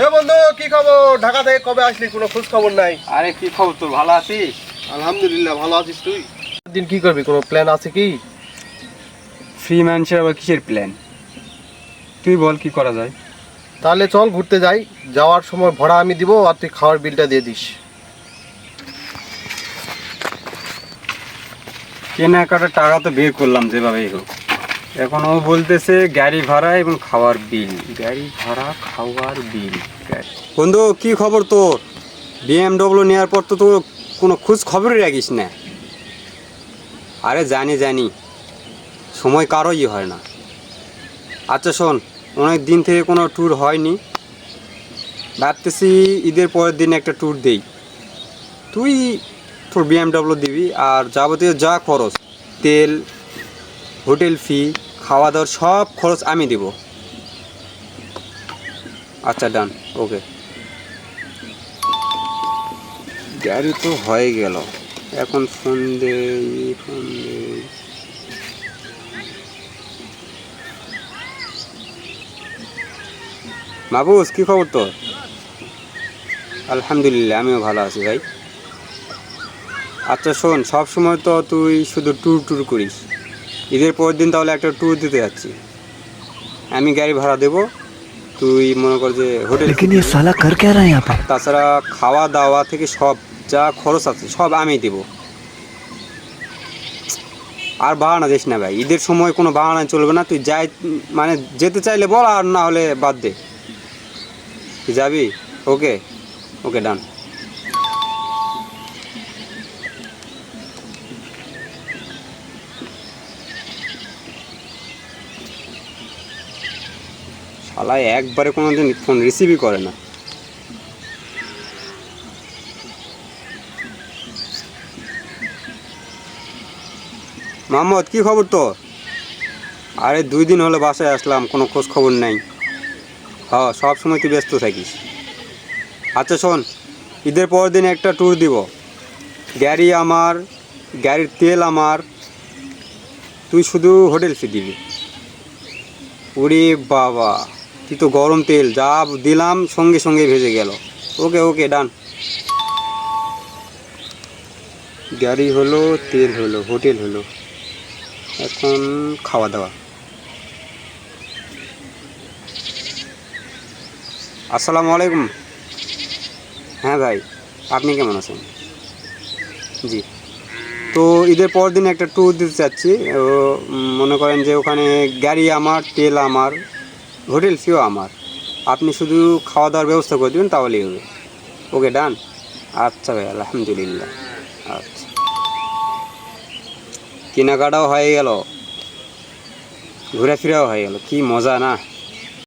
এ বন্ধু, কি খবর? ঢাকা থেকে কবে আসলি? কোনো খোঁজ খবর নাই। আরে কি খবর তোর, ভালো আছিস? আলহামদুলিল্লাহ, ভালো আছিস তুই? দিন কি করবি? কোনো প্ল্যান আছে কি? ফ্রি মানুষের আবার কিসের প্ল্যান? তুই বল কি করা যায়। তাহলে চল ঘুরতে যাই। যাওয়ার সময় ভাড়া আমি দিব, আর তুই খাওয়ার বিলটা দিয়ে দিস। কেনাকাটার টাকা তো বের করলাম যেভাবেই হোক। এখন ও বলতেছে গাড়ি ভাড়া এবং খাওয়ার বিল, গাড়ি ভাড়া খাওয়ার বিল। বন্ধু কি খবর তোর? BMW নেওয়ার পর তো তোর কোনো খোঁজ খবরই রাখিস না। আরে জানি জানি, সময় কারোই হয় না। আচ্ছা শোন, অনেক দিন থেকে কোনো ট্যুর হয়নি, ভাবতেছি ঈদের পরের দিন একটা ট্যুর দেই। তুই তোর BMW দিবি, আর যাবতীয় যা খরচ, তেল, হোটেল ফি, খাওয়া দাওয়ার সব খরচ আমি দেব। আচ্ছা ডান, ওকে। গাড়ি তো হয়ে গেল, এখন ফোন দেই। মাহবুজ কি খবর তোর? আলহামদুলিল্লাহ, আমিও ভালো আছি ভাই। আচ্ছা শোন, সব সময় তো তুই শুধু ট্যুর ট্যুর করিস, ঈদের পরের দিন তাহলে একটা ট্যুর দিতে যাচ্ছি। আমি গাড়ি ভাড়া দেবো, তুই মনে কর যে হোটেল, তাছাড়া খাওয়া দাওয়া থেকে সব যা খরচ আছে সব আমি দেব। আর বাহানা দিস না ভাই, ঈদের সময় কোনো বাহানা চলবে না। তুই যাই মানে যেতে চাইলে বল, আর না হলে বাদ দে। তুই যাবি? ওকে ওকে ডান। শালায় একবারে কোনো দিন ফোন রিসিভই করে না। মোহাম্মদ কি খবর তোর? আরে 2 দিন হলো বাসায় আসলাম, কোনো খোঁজ খবর নাই। হ্যাঁ, সব সময় তুই ব্যস্ত থাকিস। আচ্ছা শোন, ঈদের পরের দিন একটা ট্যুর দিব, গাড়ি আমার, গাড়ির তেল আমার, তুই শুধু হোটেল ফি দিবি। ওরে বাবা, তুই তো গরম তেল যা দিলাম সঙ্গে সঙ্গে ভেজে গেল। ওকে ওকে ডান। গাড়ি হলো, তেল হলো, হোটেল হলো, এখন খাওয়া দাওয়া। আসসালামু আলাইকুম। হ্যাঁ ভাই, আপনি কেমন আছেন? জি, তো ঈদের পর দিন একটা ট্যুর দিতে চাচ্ছি। মনে করেন যে ওখানে গাড়ি আমার, তেল আমার, হোটেল ফিও আমার, আপনি শুধু খাওয়া দাওয়ার ব্যবস্থা করে দেবেন তাহলেই হবে। ওকে ডান। আচ্ছা ভাই, আলহামদুলিল্লাহ। আচ্ছা, কেনাকাটাও হয়ে গেল, ঘোরাফেরাও হয়ে গেল, কি মজা না।